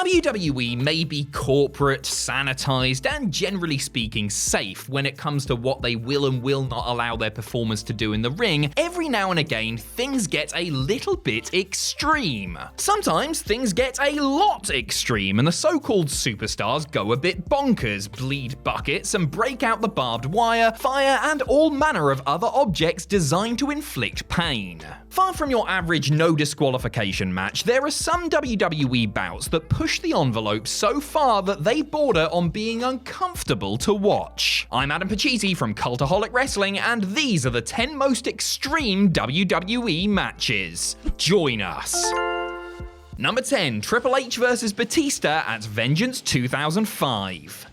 WWE may be corporate, sanitized, and generally speaking safe when it comes to what they will and will not allow their performers to do in the ring. Every now and again, things get a little bit extreme. Sometimes things get a lot extreme, and the so-called superstars go a bit bonkers, bleed buckets, and break out the barbed wire, fire, and all manner of other objects designed to inflict pain. Far from your average no disqualification match, there are some WWE bouts that push the envelope so far that they border on being uncomfortable to watch. I'm Adam Pacitti from Cultaholic Wrestling, and these are the 10 most extreme WWE matches. Join us. Number 10, Triple H vs Batista at Vengeance 2005.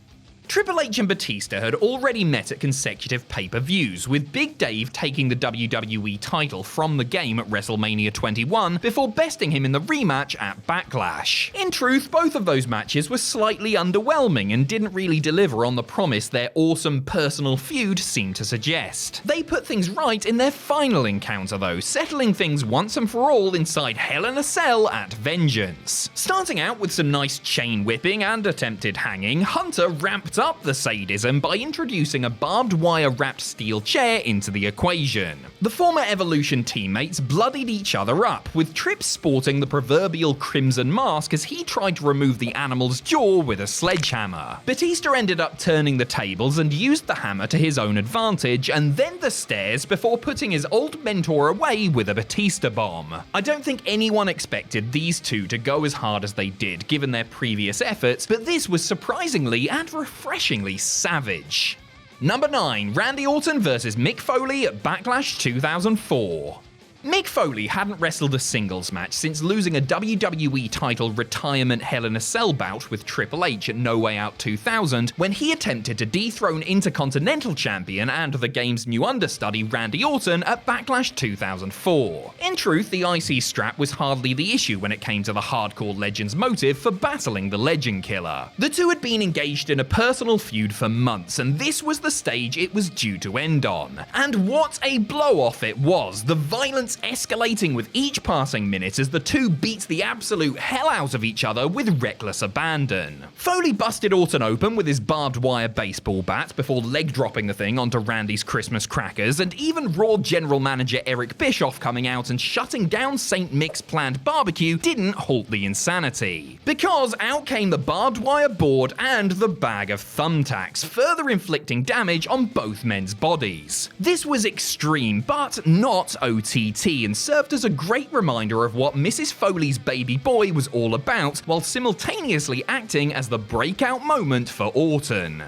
Triple H and Batista had already met at consecutive pay-per-views, with Big Dave taking the WWE title from the game at WrestleMania 21 before besting him in the rematch at Backlash. In truth, both of those matches were slightly underwhelming and didn't really deliver on the promise their awesome personal feud seemed to suggest. They put things right in their final encounter though, settling things once and for all inside Hell in a Cell at Vengeance. Starting out with some nice chain whipping and attempted hanging, Hunter ramped up the sadism by introducing a barbed wire wrapped steel chair into the equation. The former Evolution teammates bloodied each other up, with Trips sporting the proverbial crimson mask as he tried to remove the animal's jaw with a sledgehammer. Batista ended up turning the tables and used the hammer to his own advantage, and then the stairs before putting his old mentor away with a Batista bomb. I don't think anyone expected these two to go as hard as they did given their previous efforts, but this was surprisingly and refreshingly savage. Number 9, Randy Orton vs Mick Foley at Backlash 2004. Mick Foley hadn't wrestled a singles match since losing a WWE title retirement Hell in a Cell bout with Triple H at No Way Out 2000 when he attempted to dethrone Intercontinental Champion and the game's new understudy Randy Orton at Backlash 2004. In truth, the IC strap was hardly the issue when it came to the hardcore legend's motive for battling the Legend Killer. The two had been engaged in a personal feud for months, and this was the stage it was due to end on. And what a blow-off it was, the violence escalating with each passing minute as the two beat the absolute hell out of each other with reckless abandon. Foley busted Orton open with his barbed wire baseball bat before leg dropping the thing onto Randy's Christmas crackers, and even Raw general manager Eric Bischoff coming out and shutting down St. Mick's planned barbecue didn't halt the insanity. Because out came the barbed wire board and the bag of thumbtacks, further inflicting damage on both men's bodies. This was extreme, but not OTT, and served as a great reminder of what Mrs. Foley's baby boy was all about, while simultaneously acting as the breakout moment for Orton.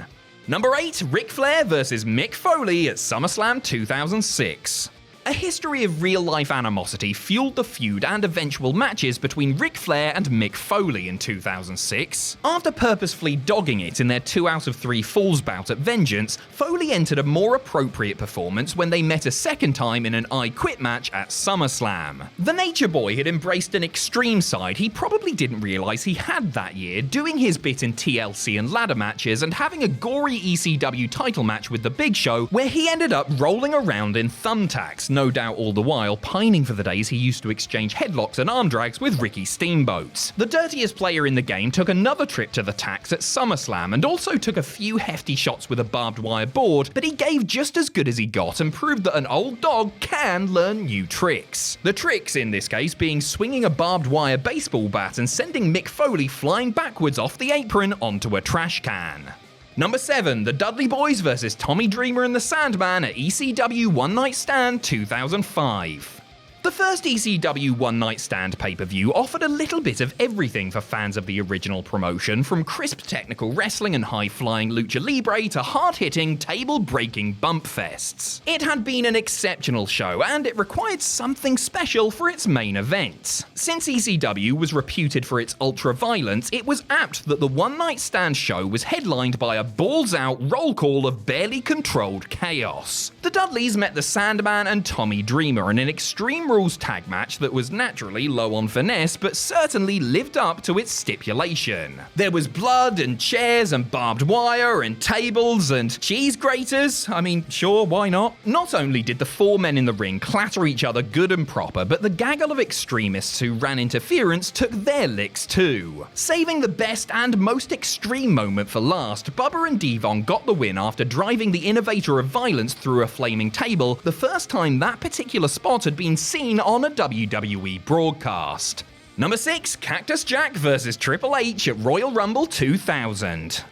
Number 8, Ric Flair vs Mick Foley at SummerSlam 2006. A history of real-life animosity fueled the feud and eventual matches between Ric Flair and Mick Foley in 2006. After purposefully dogging it in their 2 out of 3 falls bout at Vengeance, Foley entered a more appropriate performance when they met a second time in an I Quit match at SummerSlam. The Nature Boy had embraced an extreme side he probably didn't realize he had that year, doing his bit in TLC and ladder matches and having a gory ECW title match with the Big Show where he ended up rolling around in thumbtacks, no doubt all the while pining for the days he used to exchange headlocks and arm drags with Ricky Steamboat. The dirtiest player in the game took another trip to the tacks at SummerSlam and also took a few hefty shots with a barbed wire board, but he gave just as good as he got and proved that an old dog can learn new tricks. The tricks in this case being swinging a barbed wire baseball bat and sending Mick Foley flying backwards off the apron onto a trash can. Number 7, the Dudley Boys vs Tommy Dreamer and the Sandman at ECW One Night Stand 2005. The first ECW One Night Stand pay-per-view offered a little bit of everything for fans of the original promotion, from crisp technical wrestling and high-flying lucha libre to hard-hitting, table-breaking bump fests. It had been an exceptional show, and it required something special for its main event. Since ECW was reputed for its ultra-violence, it was apt that the One Night Stand show was headlined by a balls-out roll call of barely controlled chaos. The Dudleys met the Sandman and Tommy Dreamer in an extreme rules tag match that was naturally low on finesse, but certainly lived up to its stipulation. There was blood and chairs and barbed wire and tables and cheese graters. I mean, sure, why not? Not only did the four men in the ring clatter each other good and proper, but the gaggle of extremists who ran interference took their licks too. Saving the best and most extreme moment for last, Bubba and Devon got the win after driving the innovator of violence through a flaming table, the first time that particular spot had been seen on a WWE broadcast. Number 6, Cactus Jack vs Triple H at Royal Rumble 2000.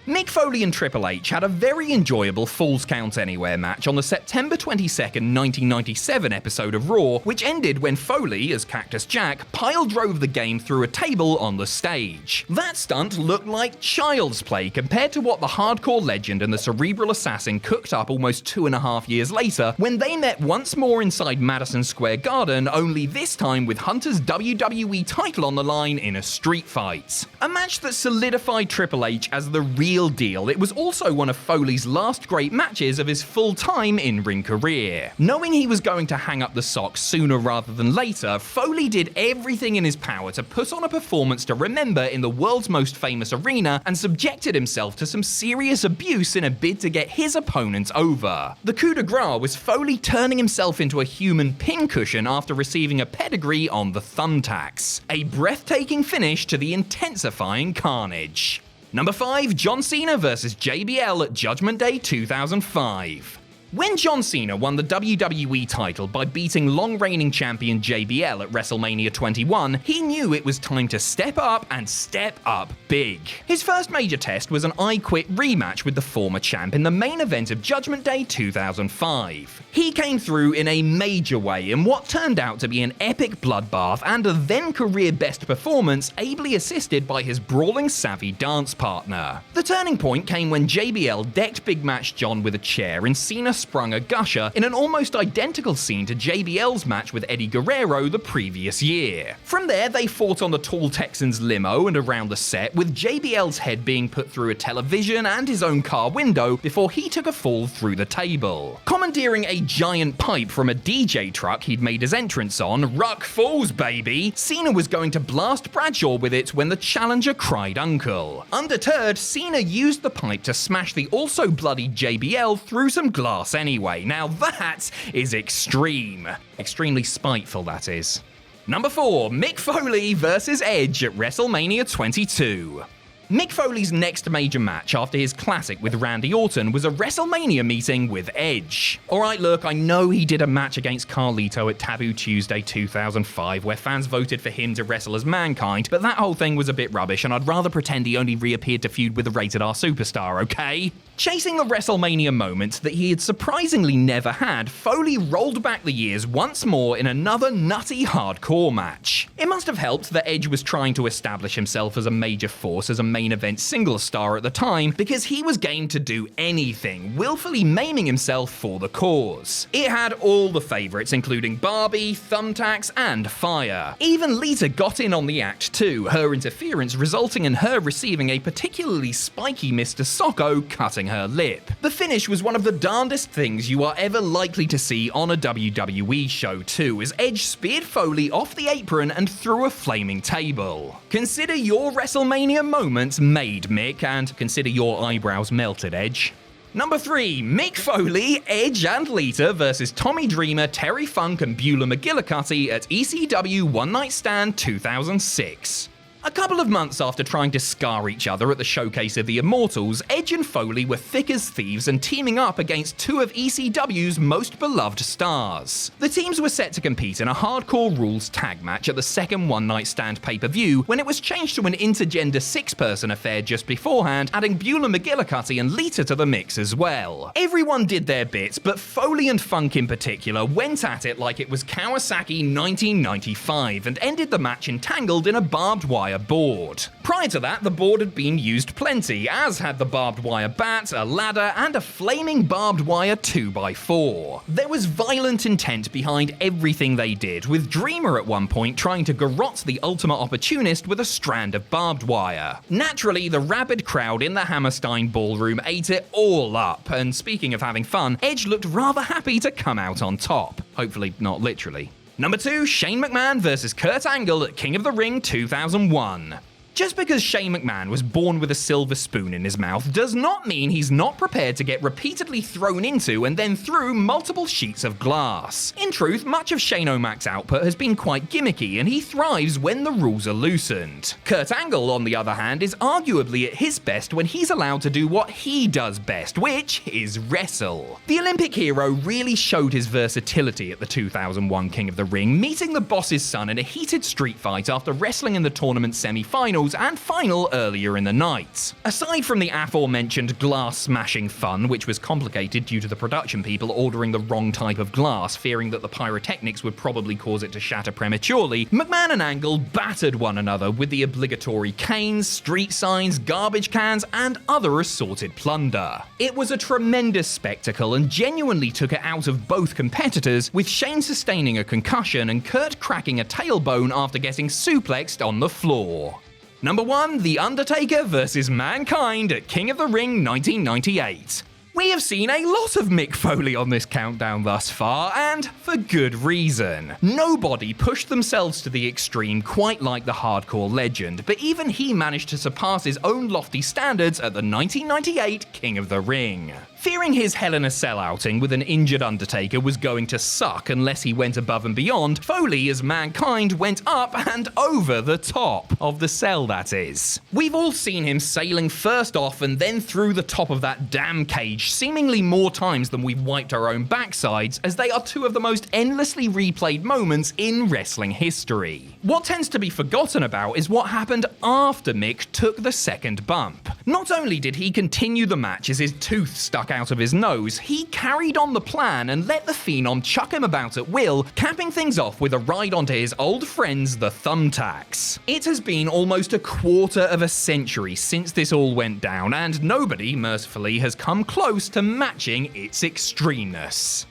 Mick Foley and Triple H had a very enjoyable Falls Count Anywhere match on the September 22nd, 1997 episode of Raw, which ended when Foley, as Cactus Jack, pile-drove the game through a table on the stage. That stunt looked like child's play compared to what the Hardcore Legend and the Cerebral Assassin cooked up almost 2.5 years later when they met once more inside Madison Square Garden, only this time with Hunter's WWE title on the line in a street fight. A match that solidified Triple H as the real deal. It was also one of Foley's last great matches of his full-time in-ring career. Knowing he was going to hang up the socks sooner rather than later, Foley did everything in his power to put on a performance to remember in the world's most famous arena and subjected himself to some serious abuse in a bid to get his opponent over. The coup de grace was Foley turning himself into a human pincushion after receiving a pedigree on the thumbtacks. A breathtaking finish to the intensifying carnage. Number 5, John Cena vs JBL at Judgment Day 2005. When John Cena won the WWE title by beating long-reigning champion JBL at WrestleMania 21, he knew it was time to step up and step up big. His first major test was an I Quit rematch with the former champ in the main event of Judgment Day 2005. He came through in a major way in what turned out to be an epic bloodbath and a then career-best performance, ably assisted by his brawling savvy dance partner. The turning point came when JBL decked Big Match John with a chair and Cena sprung a gusher in an almost identical scene to JBL's match with Eddie Guerrero the previous year. From there, they fought on the tall Texan's limo and around the set, with JBL's head being put through a television and his own car window before he took a fall through the table. Commandeering a giant pipe from a DJ truck he'd made his entrance on, Ruck Falls baby, Cena was going to blast Bradshaw with it when the challenger cried uncle. Undeterred, Cena used the pipe to smash the also bloody JBL through some glass anyway. Now that is extreme. Extremely spiteful, that is. Number 4, Mick Foley vs Edge at WrestleMania 22. Mick Foley's next major match after his classic with Randy Orton was a WrestleMania meeting with Edge. Alright, look, I know he did a match against Carlito at Taboo Tuesday 2005 where fans voted for him to wrestle as Mankind, but that whole thing was a bit rubbish and I'd rather pretend he only reappeared to feud with a rated R superstar, okay? Chasing the WrestleMania moment that he had surprisingly never had, Foley rolled back the years once more in another nutty hardcore match. It must have helped that Edge was trying to establish himself as a major force as a main event singles star at the time, because he was game to do anything, willfully maiming himself for the cause. It had all the favourites, including Barbie, Thumbtacks, and Fire. Even Lita got in on the act too, her interference resulting in her receiving a particularly spiky Mr. Socko cutting her lip. The finish was one of the darndest things you are ever likely to see on a WWE show too, as Edge speared Foley off the apron and through a flaming table. Consider your WrestleMania moments made, Mick, and consider your eyebrows melted, Edge. Number 3, Mick Foley, Edge and Lita vs Tommy Dreamer, Terry Funk and Beulah McGillicutty at ECW One Night Stand 2006. A couple of months after trying to scar each other at the showcase of the Immortals, Edge and Foley were thick as thieves and teaming up against two of ECW's most beloved stars. The teams were set to compete in a hardcore rules tag match at the second One Night Stand pay-per-view when it was changed to an intergender six-person affair just beforehand, adding Beulah McGillicutty and Lita to the mix as well. Everyone did their bits, but Foley and Funk in particular went at it like it was Kawasaki 1995 and ended the match entangled in a barbed wire board. Prior to that, the board had been used plenty, as had the barbed wire bat, a ladder, and a flaming barbed wire 2x4. There was violent intent behind everything they did, with Dreamer at one point trying to garrote the Ultimate Opportunist with a strand of barbed wire. Naturally, the rabid crowd in the Hammerstein ballroom ate it all up, and speaking of having fun, Edge looked rather happy to come out on top. Hopefully not literally. Number 2, Shane McMahon vs Kurt Angle at King of the Ring 2001. Just because Shane McMahon was born with a silver spoon in his mouth does not mean he's not prepared to get repeatedly thrown into and then through multiple sheets of glass. In truth, much of Shane O'Mac's output has been quite gimmicky, and he thrives when the rules are loosened. Kurt Angle, on the other hand, is arguably at his best when he's allowed to do what he does best, which is wrestle. The Olympic hero really showed his versatility at the 2001 King of the Ring, meeting the boss's son in a heated street fight after wrestling in the tournament semi-finals and final earlier in the night. Aside from the aforementioned glass-smashing fun, which was complicated due to the production people ordering the wrong type of glass, fearing that the pyrotechnics would probably cause it to shatter prematurely, McMahon and Angle battered one another with the obligatory canes, street signs, garbage cans, and other assorted plunder. It was a tremendous spectacle and genuinely took it out of both competitors, with Shane sustaining a concussion and Kurt cracking a tailbone after getting suplexed on the floor. Number 1, The Undertaker vs Mankind at King of the Ring 1998. We have seen a lot of Mick Foley on this countdown thus far, and for good reason. Nobody pushed themselves to the extreme quite like the hardcore legend, but even he managed to surpass his own lofty standards at the 1998 King of the Ring. Fearing his Hell in a Cell outing with an injured Undertaker was going to suck unless he went above and beyond, Foley as Mankind went up and over the top of the cell, that is. We've all seen him sailing first off and then through the top of that damn cage seemingly more times than we've wiped our own backsides, as they are two of the most endlessly replayed moments in wrestling history. What tends to be forgotten about is what happened after Mick took the second bump. Not only did he continue the match as his tooth stuck out of his nose, he carried on the plan and let the Phenom chuck him about at will, capping things off with a ride onto his old friends, the Thumbtacks. It has been almost a quarter of a century since this all went down, and nobody, mercifully, has come close to matching its extremeness.